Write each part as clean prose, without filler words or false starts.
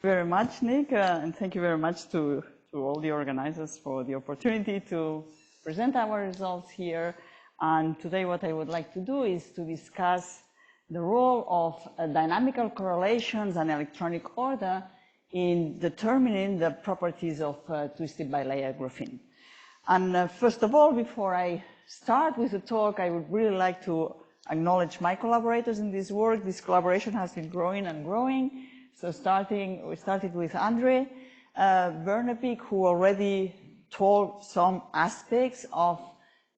Very much, Nick, and thank you very much to all the organizers for the opportunity to present our results here. And today what I would like to do is to discuss the role of dynamical correlations and electronic order in determining the properties of twisted bilayer graphene. And first of all, before I start with the talk, I would really like to acknowledge my collaborators in this work. This collaboration has been growing and growing. So we started with Andre Bernepik, who already told some aspects of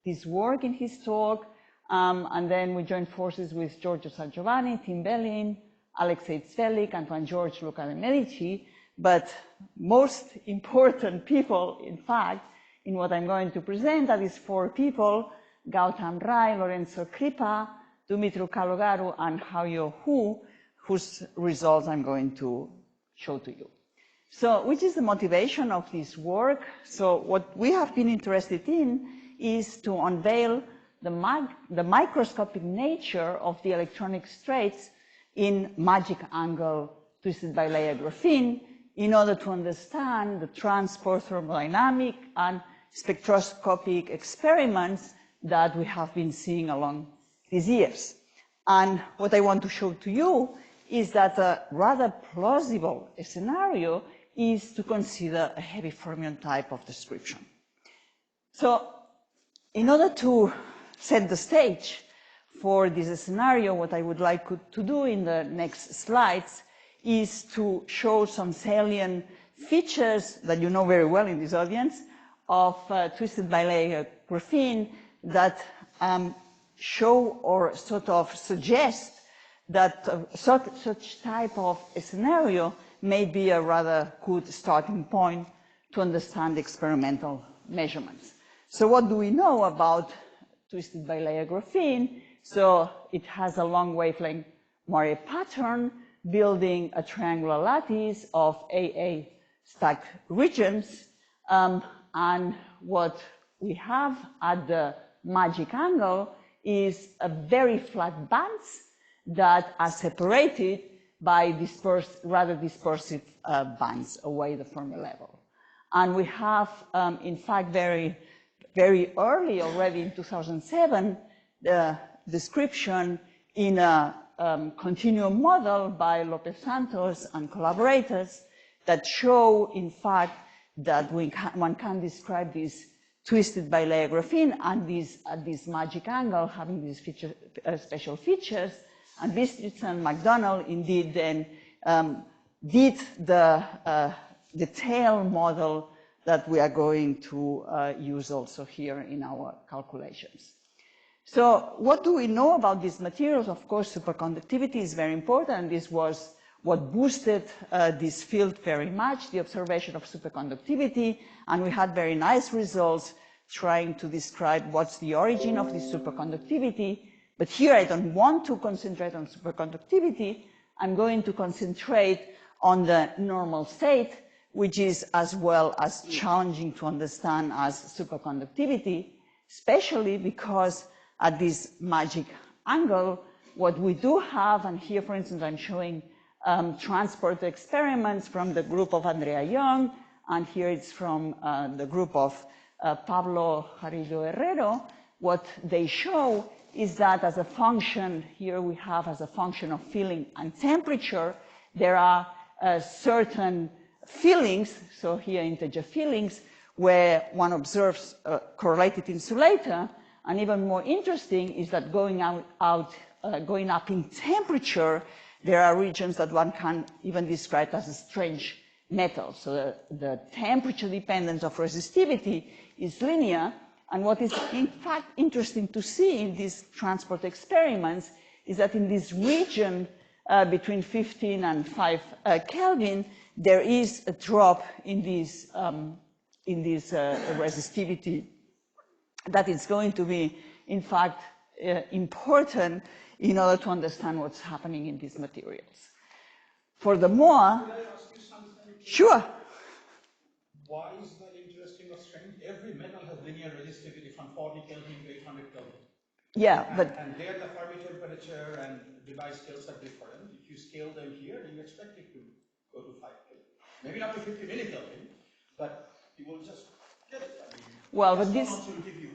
this work in his talk. And then we joined forces with Giorgio Sangiovanni, Tim Bellin, Alexei Tsvelik, Antoine George, Luca De Medici. But most important people, in fact, in what I'm going to present, that is 4 people, Gautam Rai, Lorenzo Kripa, Dumitru Kalogaru, and Haoyo Hu, whose results I'm going to show to you. So, which is the motivation of this work? So, what we have been interested in is to unveil the microscopic nature of the electronic states in magic angle twisted bilayer graphene in order to understand the transport thermodynamic and spectroscopic experiments that we have been seeing along these years. And what I want to show to you is that a rather plausible scenario is to consider a heavy fermion type of description. So, in order to set the stage for this scenario, what I would like to do in the next slides is to show some salient features that you know very well in this audience of twisted bilayer graphene that show or sort of suggest that such type of a scenario may be a rather good starting point to understand experimental measurements. So what do we know about twisted bilayer graphene? So it has a long wavelength Moiré pattern building a triangular lattice of AA stacked regions. And what we have at the magic angle is a very flat bands that are separated by rather dispersive bands away the Fermi level. And we have, in fact, very early, already in 2007, the description in a continuum model by Lopez Santos and collaborators that show, in fact, that one can describe this twisted bilayer graphene and this magic angle having these special features. And Bistritz and McDonald indeed then did the detailed model that we are going to use also here in our calculations. So what do we know about these materials? Of course, superconductivity is very important. This was what boosted this field very much, the observation of superconductivity, and we had very nice results trying to describe what's the origin of this superconductivity. But here I don't want to concentrate on superconductivity. I'm going to concentrate on the normal state, which is as well as challenging to understand as superconductivity, especially because at this magic angle, what we do have, and here, for instance, I'm showing transport experiments from the group of Andrea Young, and here it's from the group of Pablo Jarillo Herrero. What they show is that as a function, here we have as a function of filling and temperature, there are certain fillings, so here integer fillings, where one observes a correlated insulator. And even more interesting is that going up in temperature, there are regions that one can even describe as a strange metal. So the temperature dependence of resistivity is linear. And what is in fact interesting to see in these transport experiments is that in this region between 15 and 5 Kelvin, there is a drop in this resistivity that is going to be, in fact, important in order to understand what's happening in these materials. Furthermore, could I ask you something? Sure. Why is that interesting or strange? Every metal has linear resistivity from 40 Kelvin to 800 Kelvin. Yeah, and there the Fermi temperature and device scales are different. If you scale them here, you expect it to go to 5 Kelvin. Maybe not to 50 millikelvin, but you will just get it. I mean, well, but this will give you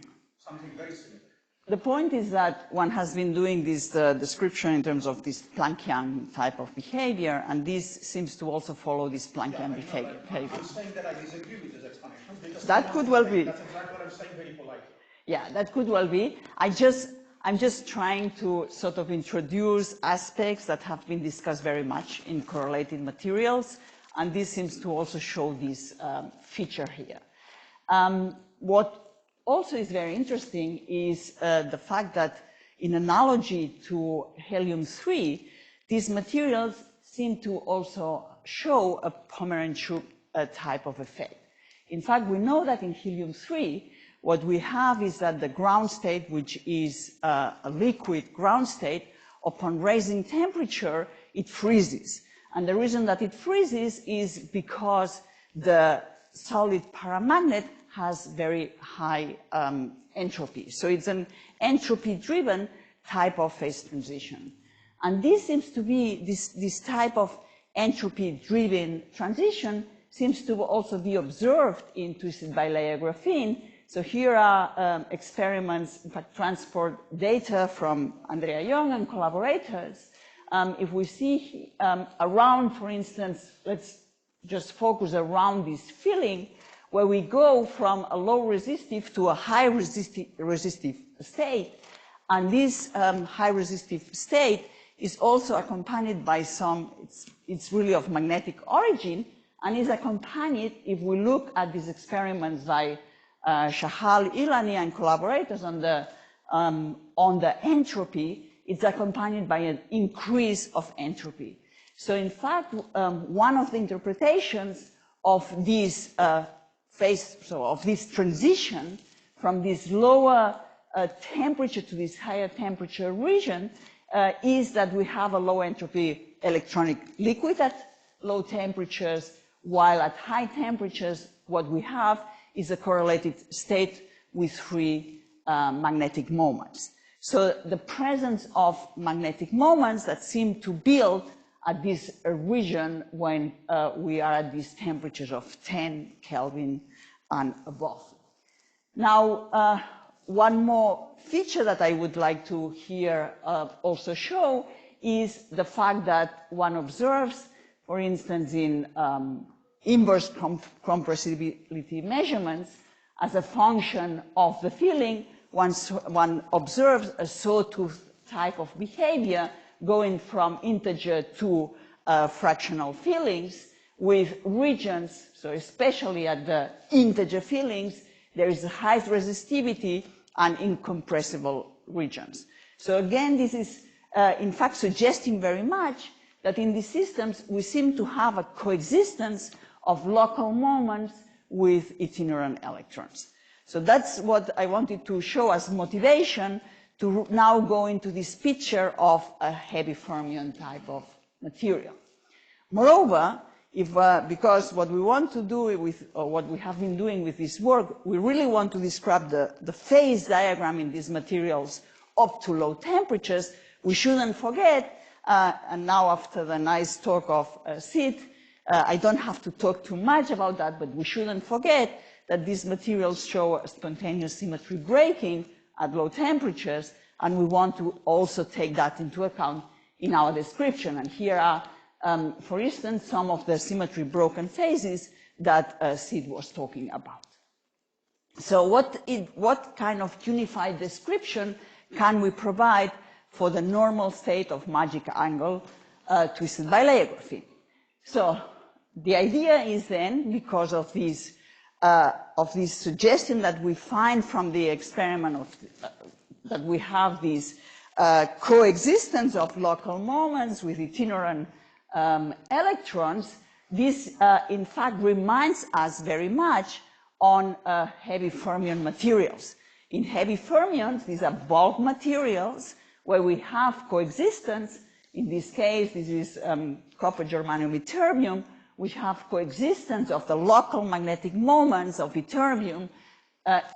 something very similar. The point is that one has been doing this description in terms of this Planckian type of behavior, and this seems to also follow this Planckian behavior. I'm saying that I disagree with this explanation. Because that could well be. That's exactly what I'm saying, very politely. Yeah, that could well be. I'm just trying to sort of introduce aspects that have been discussed very much in correlated materials, and this seems to also show this feature here. What also is very interesting is the fact that in analogy to helium-3, these materials seem to also show a Pomeranian type of effect. In fact, we know that in helium-3, what we have is that the ground state, which is a liquid ground state, upon raising temperature, it freezes. And the reason that it freezes is because the solid paramagnet has very high entropy. So it's an entropy-driven type of phase transition. And this seems to be, this type of entropy-driven transition seems to also be observed in twisted bilayer graphene. So here are experiments, in fact, transport data from Andrea Young and collaborators. If we see around, for instance, let's just focus around this filling, where we go from a low resistive to a high resistive state. And this high resistive state is also accompanied by some, it's really of magnetic origin, and is accompanied, if we look at these experiments by Shahal Ilani and collaborators on the entropy, it's accompanied by an increase of entropy. So in fact, one of the interpretations of this of this transition from this lower temperature to this higher temperature region is that we have a low entropy electronic liquid at low temperatures, while at high temperatures what we have is a correlated state with free magnetic moments. So the presence of magnetic moments that seem to build at this region when we are at these temperatures of 10 Kelvin and above. Now, one more feature that I would like to here also show is the fact that one observes, for instance, in inverse compressibility measurements, as a function of the filling, one observes a sawtooth type of behavior going from integer to fractional fillings with regions, so especially at the integer fillings, there is a high resistivity and incompressible regions. So again, this is in fact suggesting very much that in these systems we seem to have a coexistence of local moments with itinerant electrons. So that's what I wanted to show as motivation to now go into this picture of a heavy fermion type of material. Moreover, because what we want to do with, or what we have been doing with this work, we really want to describe the phase diagram in these materials up to low temperatures, we shouldn't forget, and now after the nice talk of Sid, I don't have to talk too much about that, but we shouldn't forget that these materials show a spontaneous symmetry breaking at low temperatures, and we want to also take that into account in our description. And here are, for instance, some of the symmetry broken phases that Sid was talking about. So what kind of unified description can we provide for the normal state of magic angle twisted bilayer graphene? So the idea is then, because of this suggestion that we find from the experiment that we have this coexistence of local moments with itinerant electrons, this in fact reminds us very much on heavy fermion materials. In heavy fermions, these are bulk materials where we have coexistence. In this case, this is copper, germanium, ytterbium, which have coexistence of the local magnetic moments of ytterbium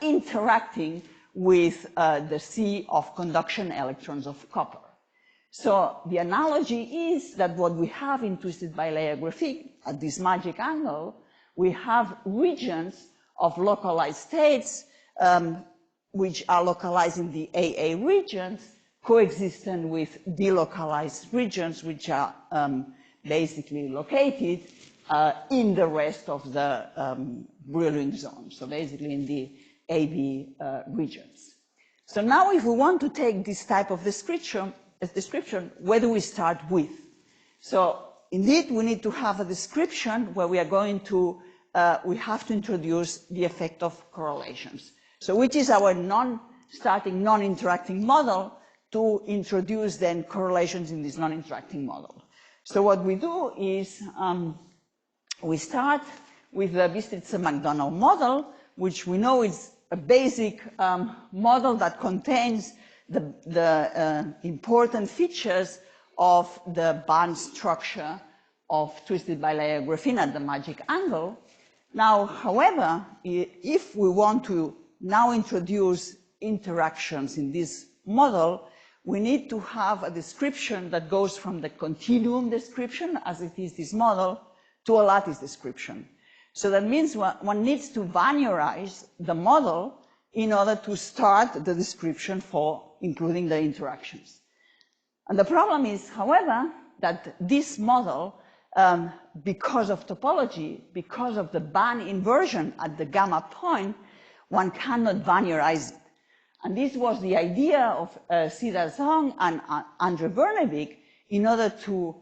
interacting with the sea of conduction electrons of copper. So the analogy is that what we have in twisted bilayer graphene at this magic angle, we have regions of localized states which are localized in the AA regions, coexistent with delocalized regions which are basically located in the rest of the Brillouin zone, so basically in the AB regions. So now if we want to take this type of description, where do we start with? So indeed, we need to have a description where we are going to, we have to introduce the effect of correlations. So which is our non-static, non-interacting model to introduce then correlations in this non-interacting model. So what we do is we start with the Bistritzer-McDonald model, which we know is a basic model that contains the important features of the band structure of twisted bilayer graphene at the magic angle. Now, however, if we want to now introduce interactions in this model, we need to have a description that goes from the continuum description, as it is this model, to a lattice description. So that means one needs to linearize the model in order to start the description for including the interactions. And the problem is, however, that this model, because of topology, because of the band inversion at the gamma point, one cannot linearize it. And this was the idea of Cedar Zhang and Andre Bernevik in order to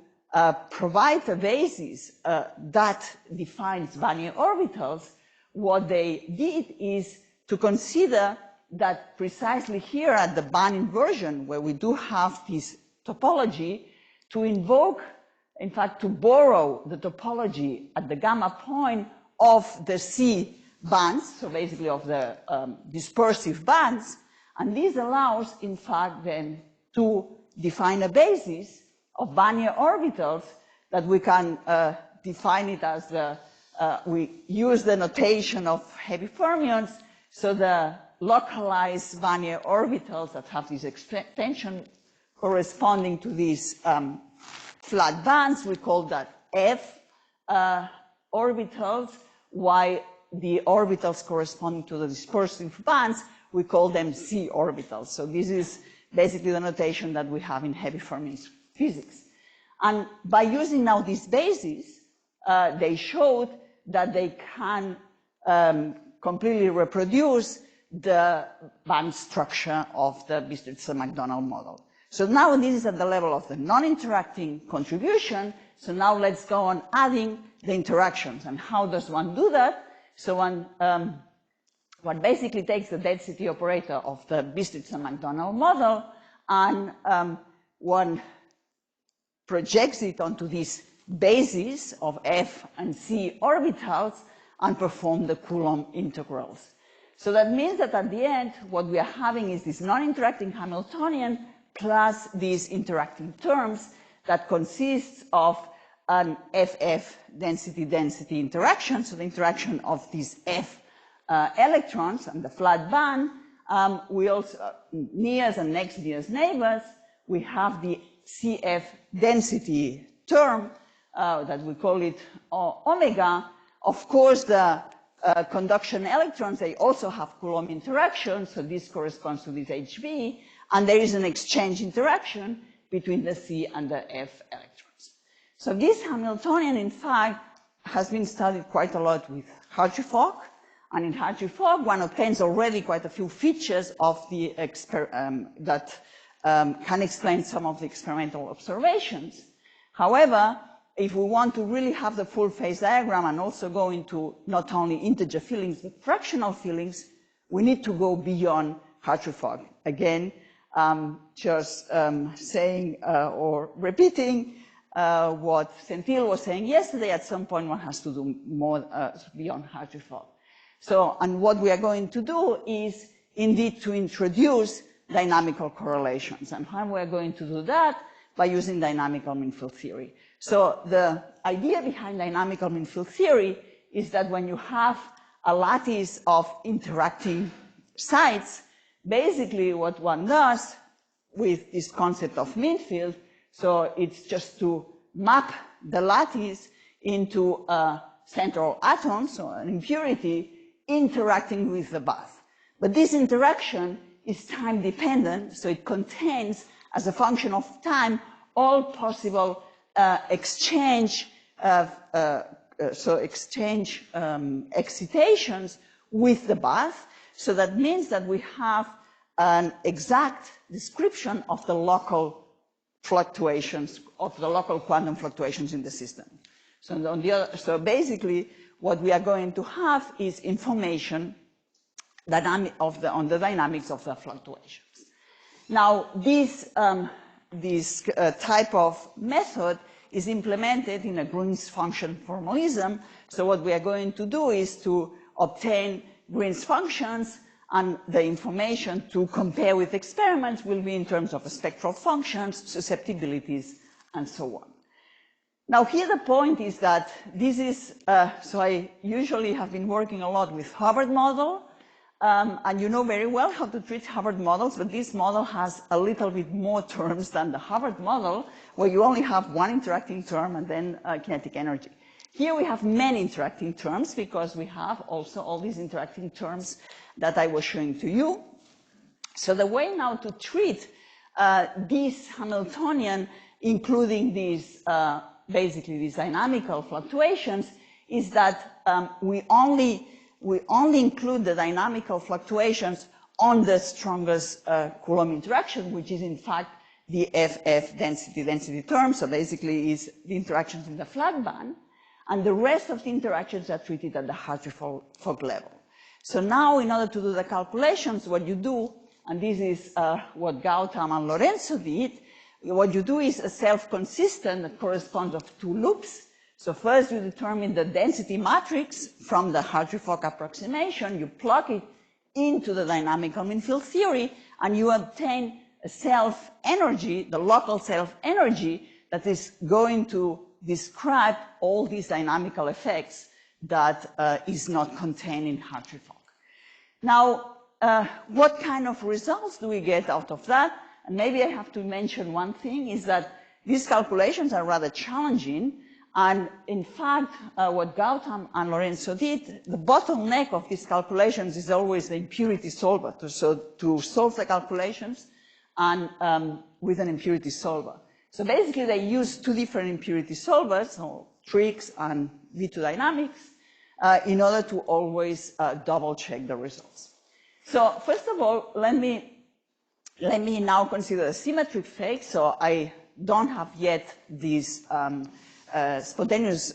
provide a basis that defines linear orbitals. What they did is to consider that precisely here at the band inversion, where we do have this topology, to invoke, in fact, to borrow the topology at the gamma point of the C bands, so basically of the dispersive bands, and this allows, in fact, then to define a basis of linear orbitals that we can define it as we use the notation of heavy fermions, so the localized linear orbitals that have this extension corresponding to these flat bands, we call that F orbitals, while the orbitals corresponding to the dispersive bands, we call them C orbitals. So this is basically the notation that we have in heavy fermions physics. And by using now this basis, they showed that they can completely reproduce the band structure of the Bistritzer-McDonald model. So now this is at the level of the non-interacting contribution. So now let's go on adding the interactions. And how does one do that? So one basically takes the density operator of the Bistritzer-McDonald model and one projects it onto this basis of F and C orbitals and perform the Coulomb integrals. So that means that at the end, what we are having is this non-interacting Hamiltonian plus these interacting terms that consists of an FF density-density interaction, so the interaction of these F electrons and the flat band. We also, nears and next nearest neighbors, we have the CF density term that we call it omega. Of course, the conduction electrons, they also have Coulomb interactions, so this corresponds to this HB, and there is an exchange interaction between the C and the F electrons. So this Hamiltonian, in fact, has been studied quite a lot with Hartree-Fock, and in Hartree-Fock, one obtains already quite a few features of the that can explain some of the experimental observations. However, if we want to really have the full phase diagram and also go into not only integer fillings but fractional fillings, we need to go beyond Hartree-Fock. Again, just saying or repeating what Senthil was saying yesterday, at some point one has to do more beyond Hartree-Fock. So, and what we are going to do is indeed to introduce dynamical correlations. And how we are going to do that? By using dynamical mean field theory. So the idea behind dynamical mean field theory is that when you have a lattice of interacting sites, basically what one does, with this concept of mean field. So it's just to map the lattice into a central atom, so an impurity, interacting with the bath. But this interaction is time dependent, so it contains, as a function of time, all possible exchange excitations with the bath. So that means that we have an exact description of the local fluctuations, of the local quantum fluctuations in the system. So basically, what we are going to have is information on the dynamics of the fluctuations. Now, this type of method is implemented in a Green's function formalism. So what we are going to do is to obtain Green's functions, and the information to compare with experiments will be in terms of spectral functions, susceptibilities, and so on. Now, here the point is that this is, so I usually have been working a lot with Hubbard model, and you know very well how to treat Hubbard models, but this model has a little bit more terms than the Hubbard model, where you only have one interacting term and then kinetic energy. Here we have many interacting terms because we have also all these interacting terms that I was showing to you. So the way now to treat this Hamiltonian, including these, basically these dynamical fluctuations, is that we only include the dynamical fluctuations on the strongest Coulomb interaction, which is in fact the FF density term. So basically is the interactions in the flat band, and the rest of the interactions are treated at the Hartree-Fock level. So now, in order to do the calculations, what you do, and this is what Gautam and Lorenzo did, what you do is a self-consistent that corresponds of two loops. So first you determine the density matrix from the Hartree-Fock approximation, you plug it into the dynamical mean field theory, and you obtain a self-energy, the local self-energy that is going to describe all these dynamical effects that is not contained in Hartree-Fock. Now, what kind of results do we get out of that? And maybe I have to mention one thing, is that these calculations are rather challenging, and in fact, what Gautam and Lorenzo did, the bottleneck of these calculations is always the impurity solver, to solve the calculations and with an impurity solver. So basically, they use two different impurity solvers, so Trix and V2 Dynamics, in order to always double check the results. So first of all, let me now consider a symmetric phase. So I don't have yet this spontaneous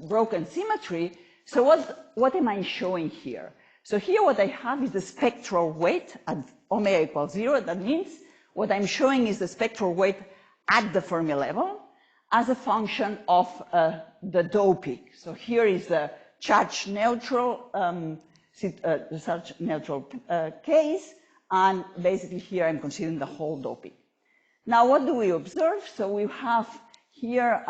broken symmetry. So what am I showing here? So here what I have is the spectral weight at omega equals 0. That means what I'm showing is the spectral weight at the Fermi level as a function of the doping. So here is the charge neutral, case, and basically here I'm considering the whole doping. Now what do we observe? So we have here,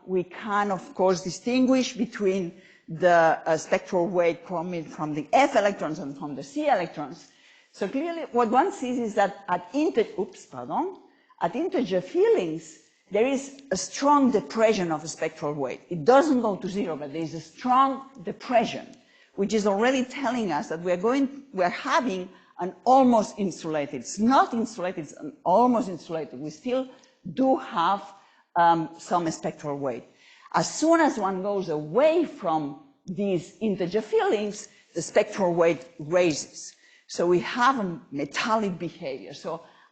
we can of course distinguish between the spectral weight coming from the F electrons and from the C electrons. So clearly what one sees is that at integer fillings, there is a strong depression of the spectral weight. It doesn't go to 0, but there is a strong depression, which is already telling us that we're having an almost insulated. It's not insulated, it's an almost insulated. We still do have some spectral weight. As soon as one goes away from these integer fillings, the spectral weight raises. So we have a metallic behavior.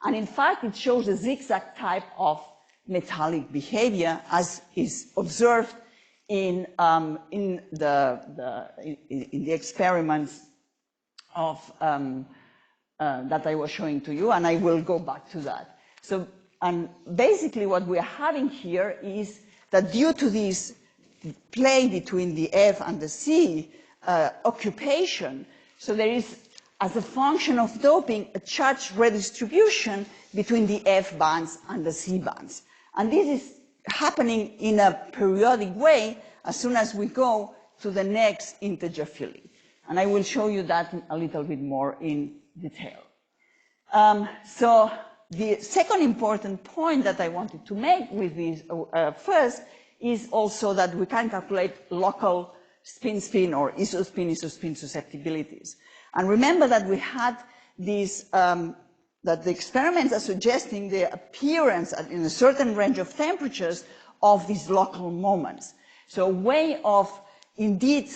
And in fact, it shows a zigzag type of metallic behavior as is observed in the experiments of that I was showing to you, and I will go back to that. So, and basically what we are having here is that due to this play between the F and the C occupation, so there is, as a function of doping, a charge redistribution between the F bands and the C bands. And this is happening in a periodic way as soon as we go to the next integer filling. And I will show you that a little bit more in detail. So the second important point that I wanted to make with this first is also that we can calculate local spin-spin or isospin susceptibilities. And remember that we had these, that the experiments are suggesting the appearance in a certain range of temperatures of these local moments. So a way of indeed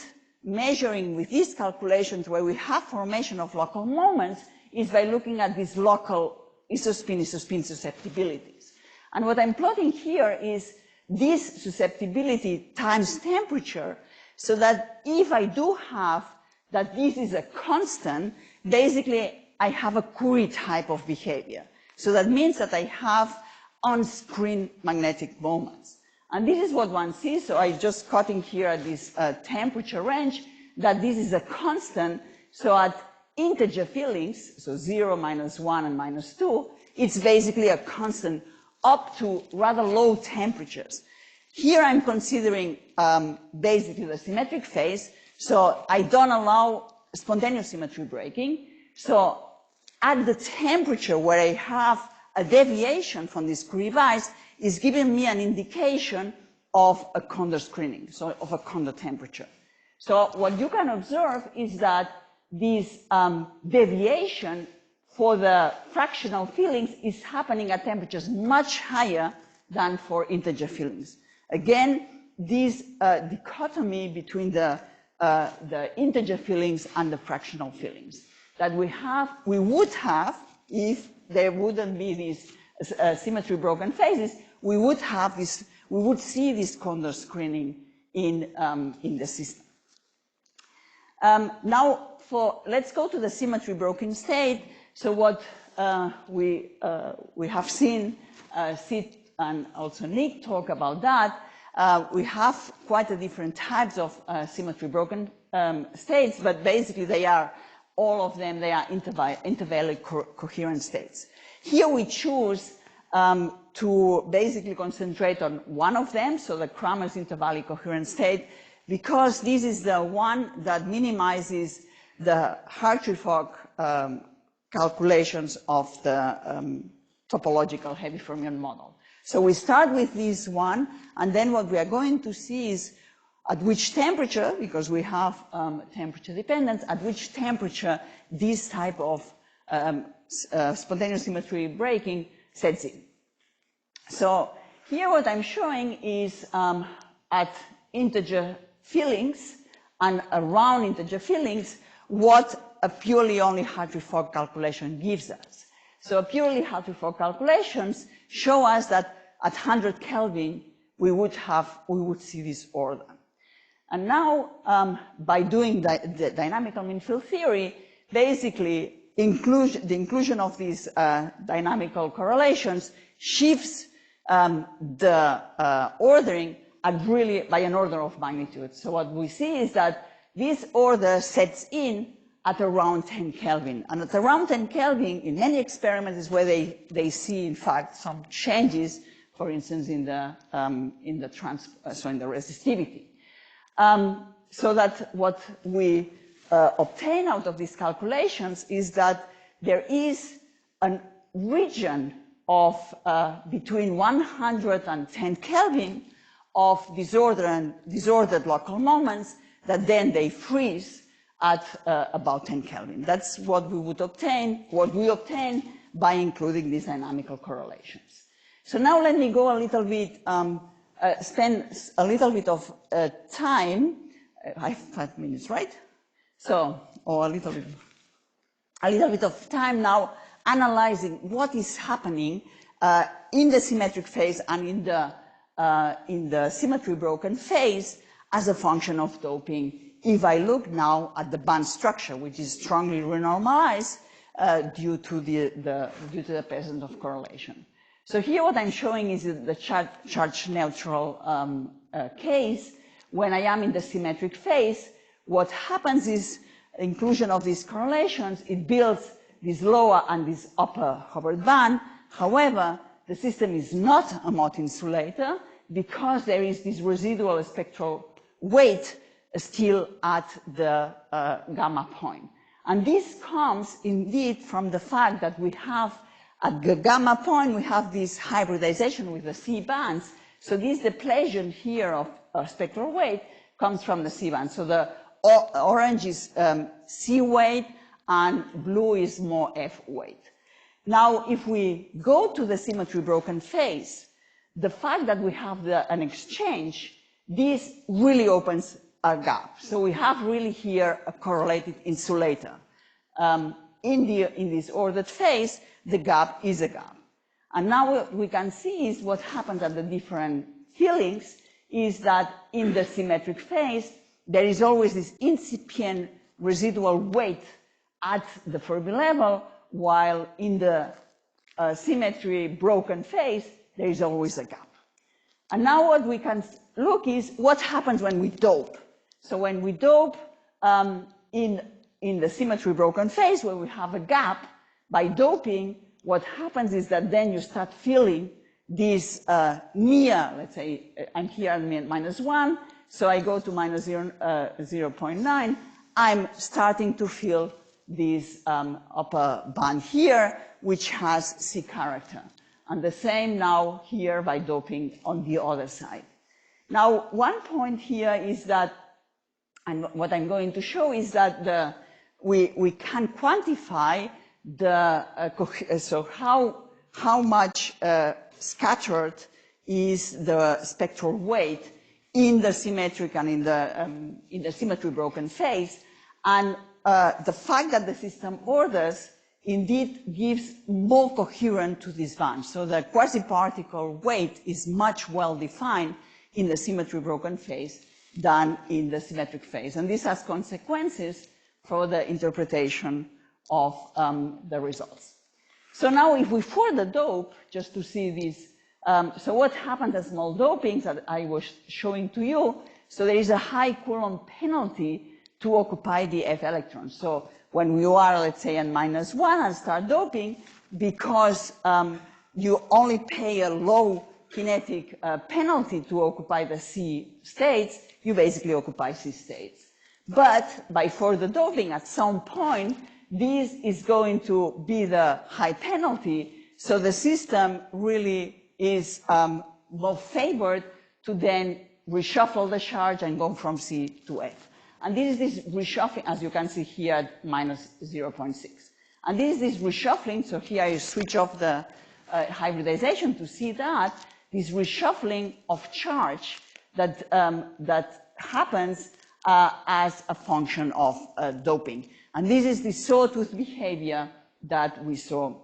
measuring with these calculations where we have formation of local moments is by looking at these local isospin susceptibilities. And what I'm plotting here is this susceptibility times temperature, so that if I do have that this is a constant, basically I have a Curie type of behavior. So that means that I have on-screen magnetic moments. And this is what one sees, so I'm just cutting here at this temperature range, that this is a constant, so at integer fillings, so 0, -1, and -2, it's basically a constant up to rather low temperatures. Here I'm considering basically the symmetric phase, so I don't allow spontaneous symmetry breaking. So at the temperature where I have a deviation from this Curie bias is giving me an indication of a Kondo screening, so of a Kondo temperature. So what you can observe is that this deviation for the fractional fillings is happening at temperatures much higher than for integer fillings. Again, this dichotomy between the integer fillings and the fractional fillings that we would have if there wouldn't be these symmetry broken phases, we would have this, we would see this Kondo screening in the system. Now, let's go to the symmetry broken state. So what we have seen Sid and also Nick talk about that. We have quite a different types of symmetry broken states, but basically they are, all of them, they are intervallic coherent states. Here we choose to basically concentrate on one of them, so the Kramer's intervallic coherent state, because this is the one that minimizes the Hartree-Fock calculations of the topological heavy fermion model. So we start with this one, and then what we are going to see is at which temperature, because we have temperature dependence, at which temperature this type of spontaneous symmetry breaking sets in. So here what I'm showing is at integer fillings and around integer fillings what a purely only Hartree-Fock calculation gives us. So purely Hartree-Fock calculations show us that at 100 Kelvin we would see this order. And now by doing the dynamical mean field theory, basically the inclusion of these dynamical correlations shifts the ordering at really by an order of magnitude. So what we see is that this order sets in at around 10 Kelvin. And at around 10 Kelvin, in many experiments, is where they see, in fact, some changes, for instance, in the resistivity. So that what we obtain out of these calculations is that there is a region of between 100 and 10 Kelvin of disordered local moments that then they freeze at about 10 Kelvin. That's what we would obtain, what we obtain by including these dynamical correlations. So now let me go a little bit, spend a little bit of time. I have 5 minutes, right? So, or a little bit of time now analyzing what is happening in the symmetric phase and in the symmetry broken phase as a function of doping. If I look now at the band structure, which is strongly renormalized due to the presence of correlation. So here what I'm showing is the charge neutral case. When I am in the symmetric phase, what happens is inclusion of these correlations, it builds this lower and this upper Hubbard band. However, the system is not a Mott insulator because there is this residual spectral weight still at the gamma point. And this comes indeed from the fact that we have At the gamma point, we have this hybridization with the C bands. So this depletion here of spectral weight comes from the C band. So the orange is C weight and blue is more F weight. Now, if we go to the symmetry broken phase, the fact that we have an exchange, this really opens a gap. So we have really here a correlated insulator. In this ordered phase, the gap is a gap. And now what we can see is what happens at the different fillings is that in the symmetric phase, there is always this incipient residual weight at the Fermi level, while in the symmetry broken phase, there is always a gap. And now what we can look is what happens when we dope. So when we dope in the symmetry broken phase, where we have a gap, by doping, what happens is that then you start feeling this near, let's say, I'm here at -1, so I go to -0.9, I'm starting to feel this upper band here, which has C character. And the same now here by doping on the other side. Now, one point here is that, and what I'm going to show is that we can quantify so how much scattered is the spectral weight in the symmetric and in the symmetry broken phase, and the fact that the system orders indeed gives more coherence to this band. So the quasi-particle weight is much well defined in the symmetry broken phase than in the symmetric phase, and this has consequences for the interpretation of the results. So now if we further dope, just to see this, so what happens at small dopings that I was showing to you, so there is a high Coulomb penalty to occupy the F electrons. So when you are, let's say, at -1 and start doping, because you only pay a low kinetic penalty to occupy the C states, you basically occupy C states. But by further doping, at some point, this is going to be the high penalty, so the system really is more favored to then reshuffle the charge and go from C to F. And this is this reshuffling, as you can see here, at -0.6. And this is this reshuffling, so here I switch off the hybridization to see that, this reshuffling of charge that happens as a function of doping. And this is the sawtooth behavior that we saw,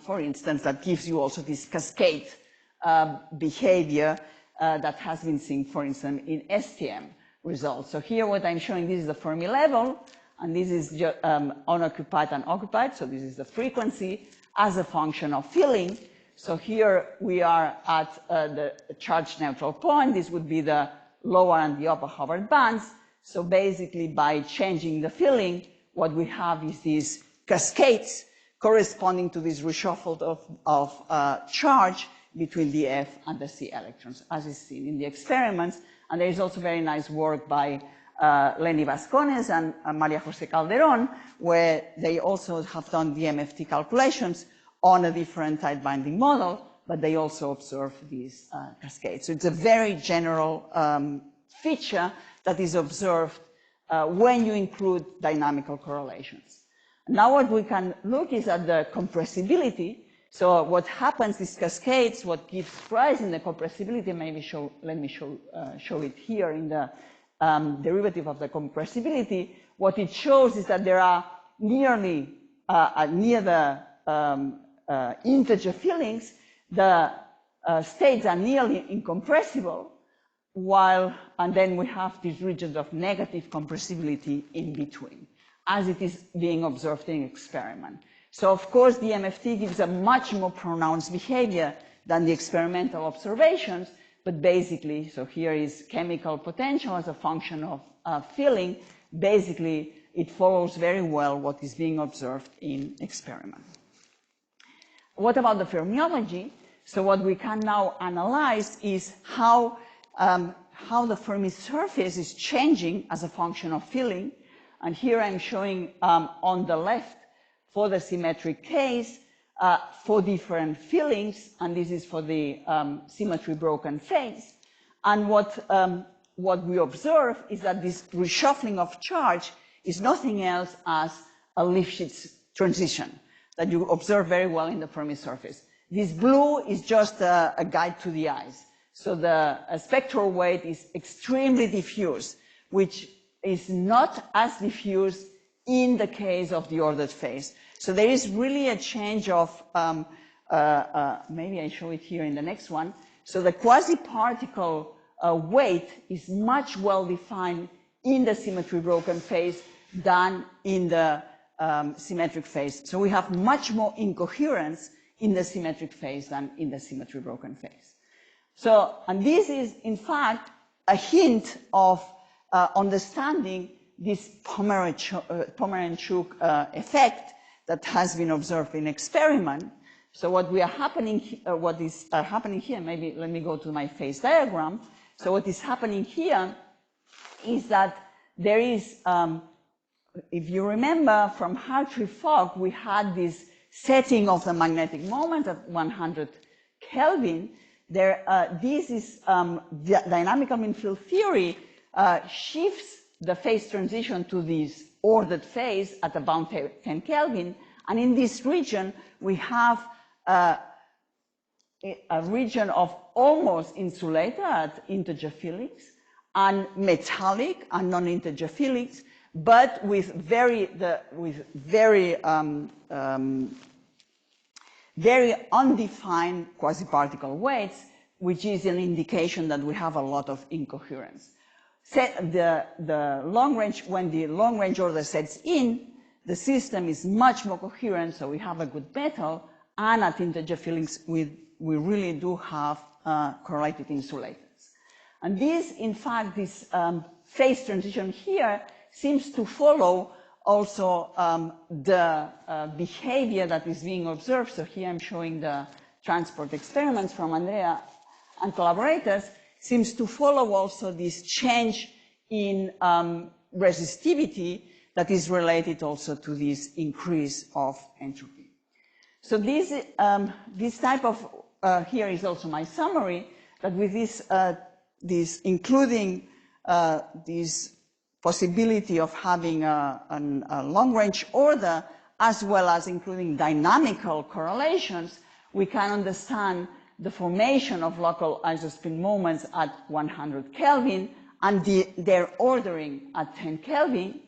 for instance, that gives you also this cascade behavior that has been seen, for instance, in STM results. So here what I'm showing, this is the Fermi level, and this is just, unoccupied and occupied, so this is the frequency as a function of filling. So here we are at the charge neutral point. This would be the lower and the upper Hubbard bands. So basically by changing the filling, what we have is these cascades corresponding to this reshuffle of charge between the F and the C electrons, as is seen in the experiments. And there is also very nice work by Lenny Vascones and Maria Jose Calderon, where they also have done the MFT calculations on a different tight binding model, but they also observe these cascades. So it's a very general feature that is observed when you include dynamical correlations. Now what we can look is at the compressibility. So what happens, these cascades, what gives rise in the compressibility, maybe let me show it here in the derivative of the compressibility. What it shows is that there are nearly, near the integer fillings, the states are nearly incompressible, and then we have these regions of negative compressibility in between, as it is being observed in experiment. So of course the MFT gives a much more pronounced behavior than the experimental observations, but basically, so here is chemical potential as a function of filling. Basically, it follows very well what is being observed in experiment. What about the fermiology? So what we can now analyze is how the Fermi surface is changing as a function of filling. And here I'm showing on the left, for the symmetric case, for different fillings, and this is for the symmetry broken phase. And what we observe is that this reshuffling of charge is nothing else as a Lifshitz transition that you observe very well in the Fermi surface. This blue is just a guide to the eyes. So the spectral weight is extremely diffuse, which is not as diffuse in the case of the ordered phase. So there is really a change of, maybe I show it here in the next one. So the quasi-particle weight is much well defined in the symmetry broken phase than in the symmetric phase. So we have much more incoherence in the symmetric phase than in the symmetry broken phase. So, and this is in fact a hint of understanding this Pomerantchuk effect that has been observed in experiment. So what is happening here, maybe let me go to my phase diagram. So what is happening here is that there is, if you remember from Hartree-Fock, we had this setting of the magnetic moment at 100 Kelvin. This is the dynamical mean field theory shifts the phase transition to this ordered phase at about 10 Kelvin. And in this region, we have a region of almost insulator at integer fillings and metallic and non-integer fillings, but with very undefined quasi-particle weights, which is an indication that we have a lot of incoherence. The long range, when the long range order sets in, the system is much more coherent, so we have a good metal, and at integer fillings, we really do have correlated insulators. And this, in fact, this phase transition here seems to follow also the behavior that is being observed. So here I'm showing the transport experiments from Andrea and collaborators, seems to follow also this change in resistivity that is related also to this increase of entropy. So this type of, here is also my summary, that with this including this possibility of having a long-range order, as well as including dynamical correlations, we can understand the formation of local isospin moments at 100 Kelvin and their ordering at 10 Kelvin.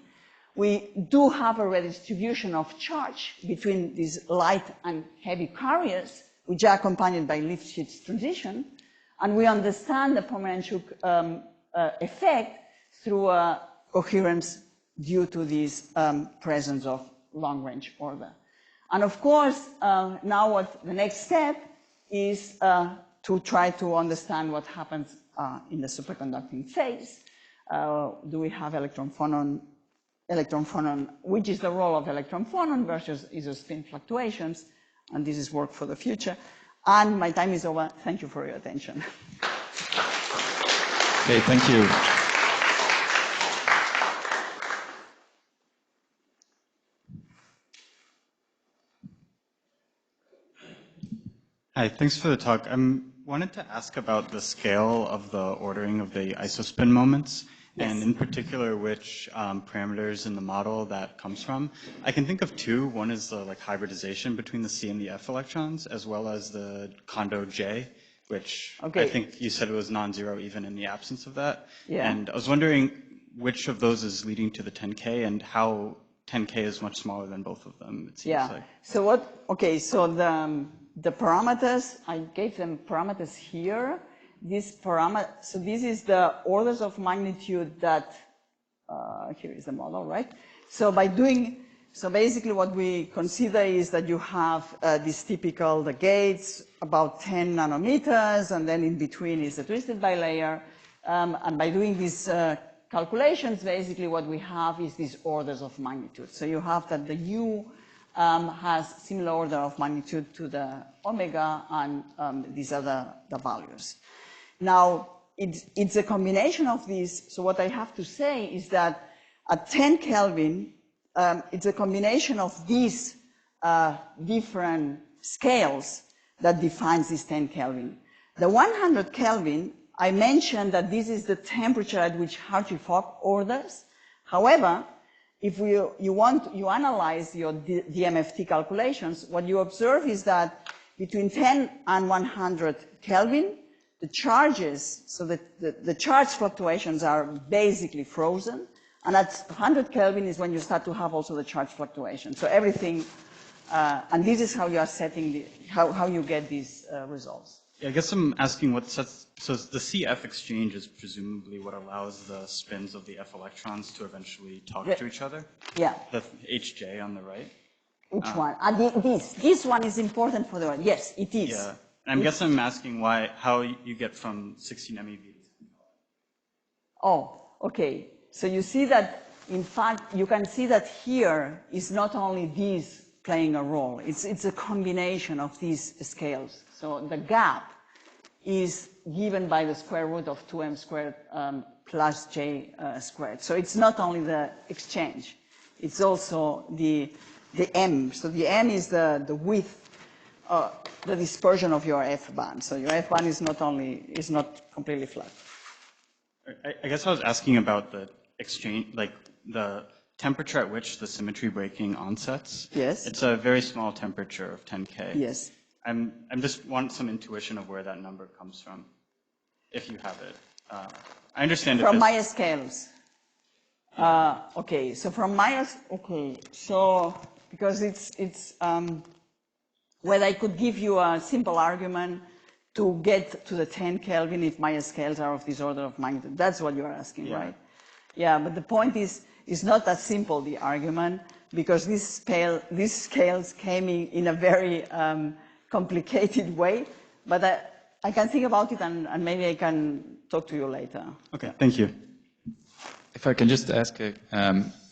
We do have a redistribution of charge between these light and heavy carriers, which are accompanied by Lifshitz transition, and we understand the Pomerantchuk effect through a coherence due to this presence of long-range order. And of course, now the next step is to try to understand what happens in the superconducting phase. Do we have electron-phonon, which is the role of electron-phonon versus isospin fluctuations, and this is work for the future. And my time is over. Thank you for your attention. Okay, thank you. Hi, thanks for the talk. I wanted to ask about the scale of the ordering of the isospin moments, yes, and in particular which parameters in the model that comes from. I can think of two. One is the hybridization between the C and the F electrons, as well as the Kondo J, which I think you said it was non-zero even in the absence of that. Yeah. And I was wondering which of those is leading to the 10K and how 10K is much smaller than both of them, it seems like. So so the parameters, I gave them parameters here. So this is the orders of magnitude that, here is the model, right? So basically what we consider is that you have this typical, the gates, about 10 nanometers, and then in between is the twisted bilayer. And by doing these calculations, basically what we have is these orders of magnitude. So you have that the U has similar order of magnitude to the omega, and these are the values. Now, it's a combination of these. So what I have to say is that at 10 Kelvin, it's a combination of these different scales that defines this 10 Kelvin. The 100 Kelvin, I mentioned that this is the temperature at which Hartree-Fock orders. However, if you analyze your DMFT calculations, what you observe is that between 10 and 100 Kelvin, the charges, so that the charge fluctuations are basically frozen. And at 100 Kelvin is when you start to have also the charge fluctuation. So everything, and this is how you are setting, how you get these results. Yeah, I guess I'm asking what sets, so the CF exchange is presumably what allows the spins of the F electrons to eventually talk to each other? Yeah. The HJ on the right? Which one? This one is important for the one. Yes, it is. Yeah. And I guess I'm asking how you get from 16 MeV to 10. Oh, okay. So you see that, in fact, you can see that here is not only these playing a role. It's a combination of these scales. So the gap is given by the square root of 2m squared plus j squared. So it's not only the exchange, it's also the m. So the m is the width, the dispersion of your F band. So your F band is not completely flat. I guess I was asking about the exchange, like the temperature at which the symmetry breaking onsets. Yes. It's a very small temperature of 10K. Yes. I'm just want some intuition of where that number comes from, if you have it. I understand from Maya scales. Okay, so from Maya, okay, so because it's well, I could give you a simple argument to get to the 10 Kelvin if Maya scales are of this order of magnitude. That's what you're asking, right? Yeah, but the point is, it's not that simple, the argument, because these scales came in a very complicated way, but I can think about it and maybe I can talk to you later. Okay, thank you. If I can just ask a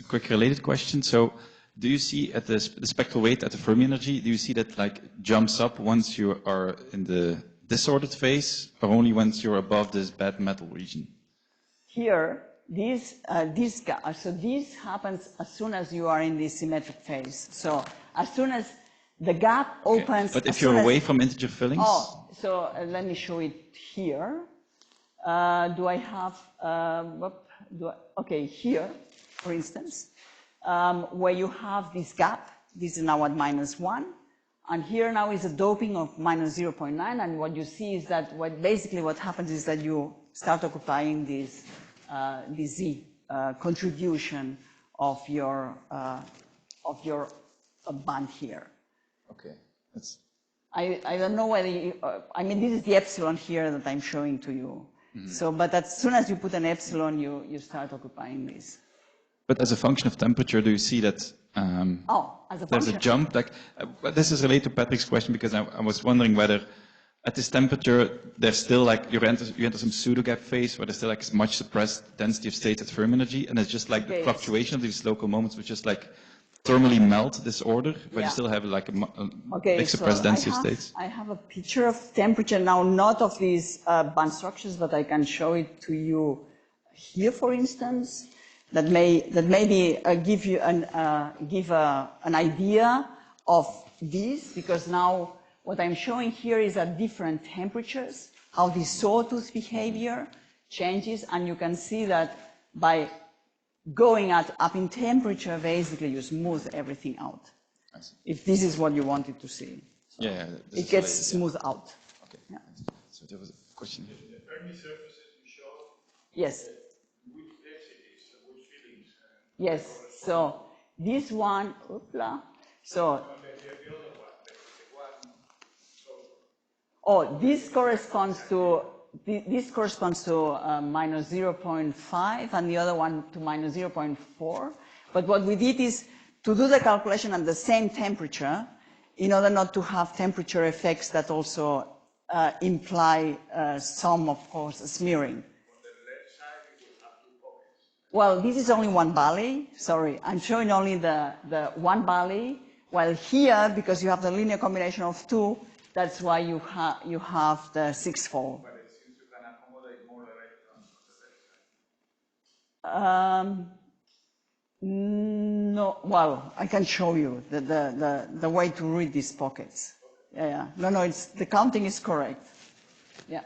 quick related question. So do you see at the spectral weight at the Fermi energy, do you see that like jumps up once you are in the disordered phase or only once you're above this bad metal region? Here, this happens as soon as you are in the symmetric phase. So as soon as the gap opens. But if you're away from integer fillings? Oh, so let me show it here. Do I have, okay, here, for instance, where you have this gap, this is now at -1, and here now is a doping of -0.9, and what you see is that basically what happens is that you start occupying this Z contribution of your band here. Okay. I don't know whether you, I mean, this is the epsilon here that I'm showing to you. Mm-hmm. So, but as soon as you put an epsilon, you start occupying this. But as a function of temperature, do you see that as a there's a jump? Like, this is related to Patrick's question because I was wondering whether at this temperature, there's still like, you enter some pseudo-gap phase where there's still like much suppressed density of states at Fermi energy, and it's just like the fluctuation of these local moments which just like thermally melt this order, but you still have like a big suppressed density of states. I have a picture of temperature now, not of these band structures, but I can show it to you here, for instance. That maybe give you an idea of this, because now what I'm showing here is at different temperatures, how the sawtooth behavior changes, and you can see that by going up in temperature, basically you smooth everything out. If this is what you wanted to see. So it gets smoothed out. Okay. Yeah. So there was a question here. The Fermi surfaces you showed. Yes. Which densities, which fillings? Yes. So this one, so. Oh, this corresponds to minus 0.5 and the other one to minus 0.4. But what we did is to do the calculation at the same temperature in order not to have temperature effects that also imply some, of course, smearing. Well, this is only one valley. Sorry, I'm showing only the one valley. While here, because you have the linear combination of two, that's why you have the sixfold. But it seems you can accommodate more electrons on the left side. No, well, I can show you the way to read these pockets. yeah. No, the counting is correct. Yeah.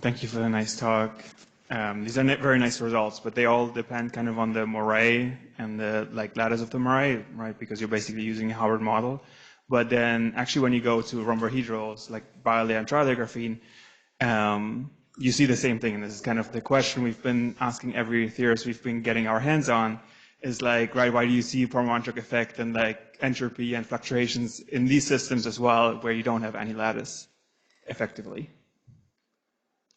Thank you for the nice talk. These are very nice results, but they all depend kind of on the Moiré and the lattice of the Moiré, right? Because you're basically using a Howard model. But then actually when you go to rhombohedrals like bilayer and trilayer graphene, you see the same thing. And this is kind of the question we've been asking every theorist we've been getting our hands on is like, right, why do you see Pomerantchuk effect and like entropy and fluctuations in these systems as well, where you don't have any lattice effectively?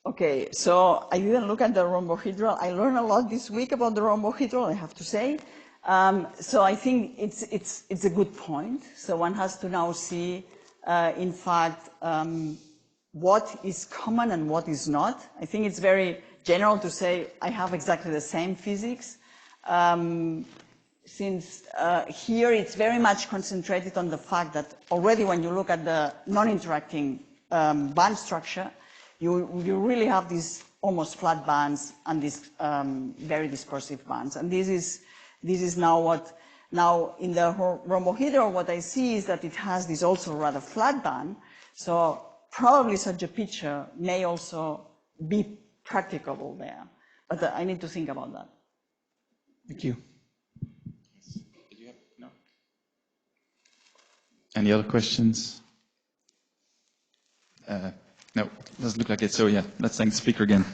Okay, so I didn't look at the rhombohedral. I learned a lot this week about the rhombohedral, I have to say. So I think it's a good point. So one has to now see, in fact, what is common and what is not. I think it's very general to say I have exactly the same physics. Since here it's very much concentrated on the fact that already when you look at the non-interacting band structure, you really have these almost flat bands and these very dispersive bands. And this is now in the rhombohedral, what I see is that it has this also rather flat band. So probably such a picture may also be practicable there. But I need to think about that. Thank you. Did you have, no? Any other questions? No, doesn't look like it. So yeah, let's thank the speaker again.